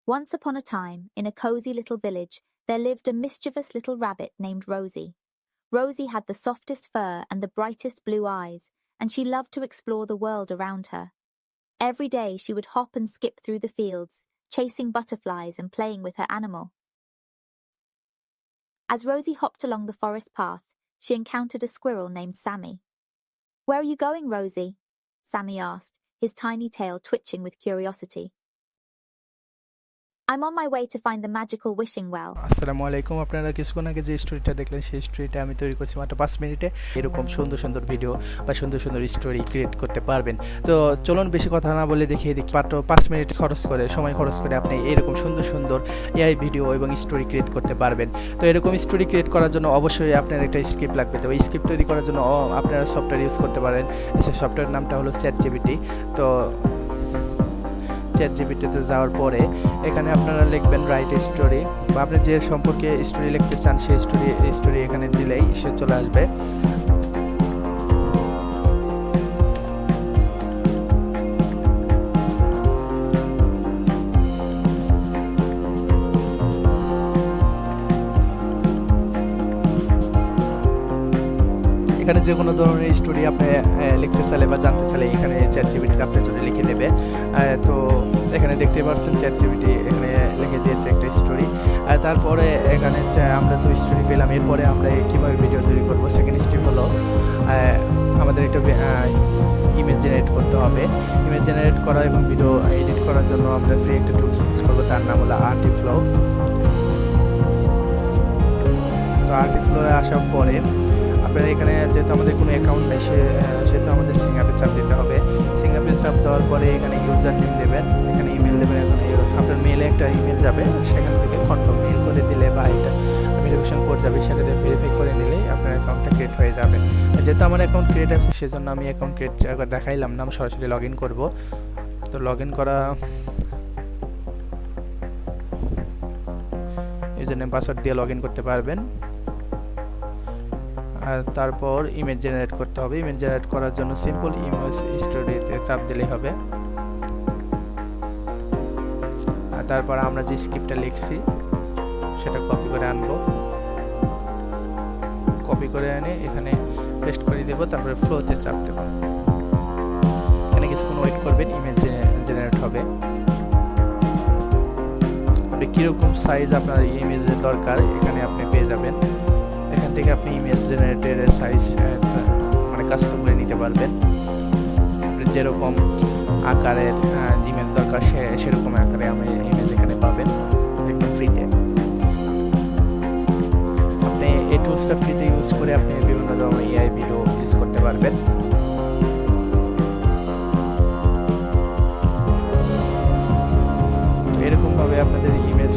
Once upon a time, in a cozy little village, there lived a mischievous little rabbit named Rosie. Rosie had the softest fur and the brightest blue eyes, and she loved to explore the world around her. Every day she would hop and skip through the fields, chasing butterflies and playing with her animal. As Rosie hopped along the forest path, she encountered a squirrel named Sammy. "Where are you going, Rosie?" Sammy asked, his tiny tail twitching with curiosity. "I'm on my way to find the magical wishing well." আসসালামু আলাইকুম। আপনারা কিছুক্ষণ আগে যে স্টোরিটা দেখলেন সেই স্টোরিটা আমি তৈরি করছি মাত্র 5 মিনিটে। এরকম সুন্দর সুন্দর ভিডিও বা সুন্দর সুন্দর স্টোরি ক্রিয়েট করতে পারবেন। তো চলুন বেশি কথা না বলে দেখিয়ে দিই। মাত্র 5 মিনিট সময় খরচ করে আপনি এরকম সুন্দর সুন্দর এআই ভিডিও এবং স্টোরি ক্রিয়েট করতে পারবেন। তো এরকম স্টোরি ক্রিয়েট করার জন্য অবশ্যই আপনার একটা স্ক্রিপ্ট লাগবে। তো এই স্ক্রিপ্ট তৈরি করার জন্য আপনারা সফটওয়্যার ইউজ করতে পারেন। সেই সফটওয়্যারের নামটা হলো Chatgpt। তো চ্যাটজিপিটিতে যাওয়ার পরে এখানে আপনারা লিখবেন রাইট স্টোরি, বা আপনি যে সম্পর্কে স্টোরি লিখতে চান সেই স্টোরি এখানে দিলেই সে চলে আসবে। এখানে যে কোনো ধরনের স্টোরি আপনি লিখতে চাইলে বা জানতে চাইলে এখানে চ্যাটজিপিটি আপনার জন্য লিখে দেবে। তো এখানে দেখতে পাচ্ছেন চ্যাটজিপিটি এখানে লিখে দিয়েছে একটা স্টোরি। আর তারপরে এখানে আমরা তো স্টোরি পেলাম, এরপরে আমরা কীভাবে ভিডিও তৈরি করবো সেকেন্ড স্টেপ হলো আমাদের একটা ইমেজ জেনারেট করতে হবে। ইমেজ জেনারেট করা এবং ভিডিও এডিট করার জন্য আমরা ফ্রি একটা টুলস ইউজ করবো, তার নাম হলো আর্টফ্লো। তো আর্টফ্লোয়ে আসার পরে আপনারা এখানে যেহেতু আমাদের কোনো অ্যাকাউন্ট নেই সেহেতু আমাদের সিঙ্গাপে চাপ দিতে হবে। সিঙ্গাপে চাপ দেওয়ার পরে এখানে ইউজার নেম দেবেন, এখানে ইমেল দেবেন। এখানে আপনার মেলে একটা ইমেল যাবে, সেখান থেকে কনফার্ম মেল করে দিলে বা এটা ভেরিফিকেশন কোড যাবে, সেটাতে ভেরিফাই করে নিলেই আপনার অ্যাকাউন্টটা ক্রিয়েট হয়ে যাবে। যেহেতু আমার অ্যাকাউন্ট ক্রিয়েট আছে সেজন্য আমি অ্যাকাউন্ট ক্রিয়েট দেখাইলাম না, আমি সরাসরি লগ ইন করবো। তো লগ ইন করা ইউজার নেম পাসওয়ার্ড দিয়ে লগ ইন করতে পারবেন। আর তারপর ইমেজ জেনারেট করতে হবে। ইমেজ জেনারেট করার জন্য সিম্পল ইমেজ স্টোরিতে চাপ দিলেই হবে। আর তারপর আমরা যে স্ক্রিপ্টটা লিখছি সেটা কপি করে আনবো, কপি করে এনে এখানে পেস্ট করে দেব। তারপরে ফ্লোতে চাপ দেব। এখানে কিছুক্ষণ ওয়েট করবেন, ইমেজ জেনারেট হবে। আপনি কীরকম সাইজ আপনার ইমেজের দরকার এখানে আপনি পেয়ে যাবেন। এখান থেকে আপনি ইমেজ জেনারেটের সাইজ মানে কাস্টম করে নিতে পারবেন। আপনি যেরকম আকারের ইমেজ দরকার সেরকম আকারে আপনি ইমেজ এখানে পাবেন একদম ফ্রিতে। আপনি এই টুলসটা ফ্রিতে ইউজ করে আপনি বিভিন্ন ধরনের এআই ভিডিও ইউজ করতে পারবেন। এরকমভাবে আপনাদের ইমেজ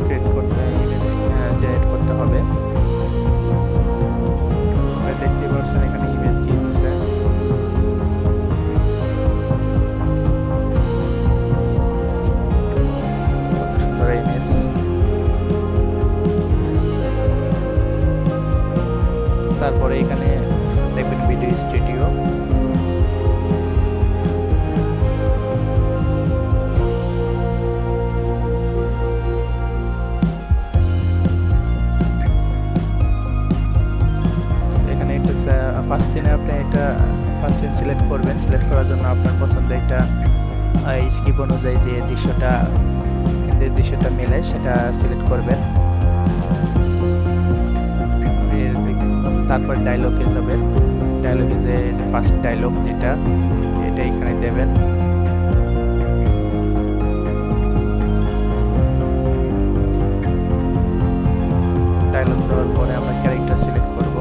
জেনারেট করতে হবে। দেখতে পাচ্ছেন এখানে ইমেজ দিচ্ছে। কত সুন্দর ইমেজ। তারপরে এখানে দেখবেন ভিডিও স্টুডিও। ফার্স্ট সিনে আপনি একটা ফার্স্ট সিন সিলেক্ট করবেন। সিলেক্ট করার জন্য আপনার পছন্দের একটা স্ক্রিপ্ট অনুযায়ী যে দৃশ্যটা মেলে সেটা সিলেক্ট করবেন। তারপর ডায়লগে যাবেন। ডায়লগে যে ফার্স্ট ডায়লগ এটা এখানে দেবেন। ডায়লগ দেওয়ার পরে আমরা ক্যারেক্টার সিলেক্ট করব।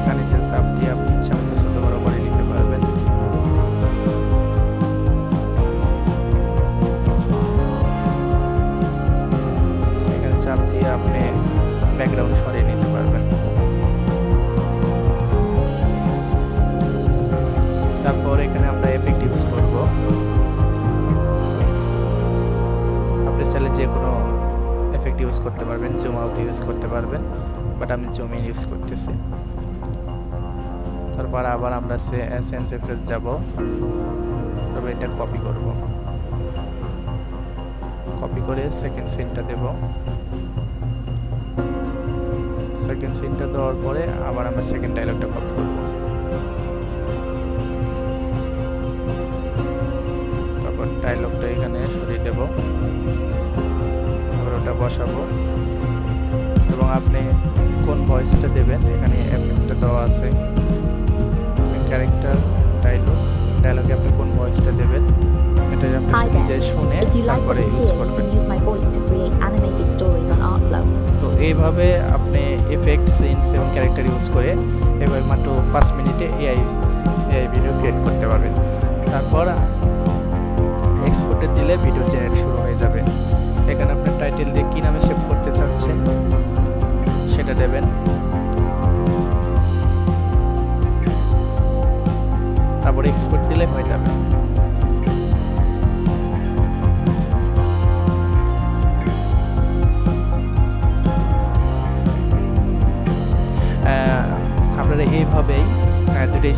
এখানে যে চাপ দিয়ে আপনি ইচ্ছা মতো ছোট বড় করে নিতে পারবেন। এখানে চাপ দিয়ে আপনি ব্যাকগ্রাউন্ড সরিয়ে নিতে পারবেন। তারপর এখানে আমরা এফেক্ট ইউজ করব। আপনি চাইলে যে কোনো এফেক্ট ইউজ করতে পারবেন, জুম আউট ইউজ করতে পারবেন, বাট আমি জুম ইন ইউজ করতেছি। তারপর আবার আমরা সেন্সে ফেরত যাব, তারপর এটা কপি করব, কপি করে সেকেন্ড সিনটা দেব। সেকেন্ড সিনটা দেওয়ার পরে আবার আমরা সেকেন্ড ডায়লগটা কপি করব, তারপর ডায়লগটা এখানে সরিয়ে দেব, তারপর ওটা বসাবো এবং আপনি কোন ভয়েসটা দেবেন এখানে এফেক্টটা দেওয়া আছে। ক্যারেক্টার ডায়লগে আপনি কোন ভয়েসটা দেবেন এটা আপনি Hi নিজে there. শুনে If you like what তারপরে you ইউজ hear, you করবেন। can use my voice to create animated stories on ArtFlow. তো এইভাবে আপনি এফেক্ট, সিনস এবং ক্যারেক্টার ইউজ করে এবার মাত্র 5 মিনিটে এআই ভিডিও ক্রিয়েট করতে পারবেন। তারপর এক্সপোর্টে দিলে ভিডিও জেনারেট শুরু হয়ে যাবে। এখানে আপনি টাইটেল দিয়ে কী নামে সেভ করতে চাচ্ছেন সেটা দেবেন, তারপর এক্সপোর্ট দিলে হয়ে যাবে। আপনারা এইভাবেই দুটো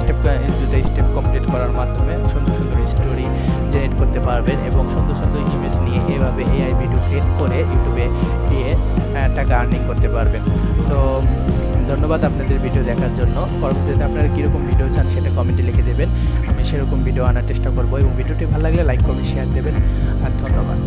স্টেপ কমপ্লিট করার মাধ্যমে সুন্দর সুন্দর স্টোরি জেনারেট করতে পারবেন এবং সুন্দর সুন্দর ইমেজ নিয়ে এভাবে এআই ভিডিও ক্রিয়েট করে ইউটিউবে দিয়ে টাকা আর্নিং করতে পারবেন। তো ধন্যবাদ আপনাদের ভিডিও দেখার জন্য। পরবর্তীতে আপনারা কীরকম ভিডিও চান সেটা কমেন্টে লিখে দেবেন, আমি সেরকম ভিডিও আনার চেষ্টা করব এবং ভিডিওটি ভালো লাগলে লাইক কমেন্ট শেয়ার দেবেন। আর ধন্যবাদ।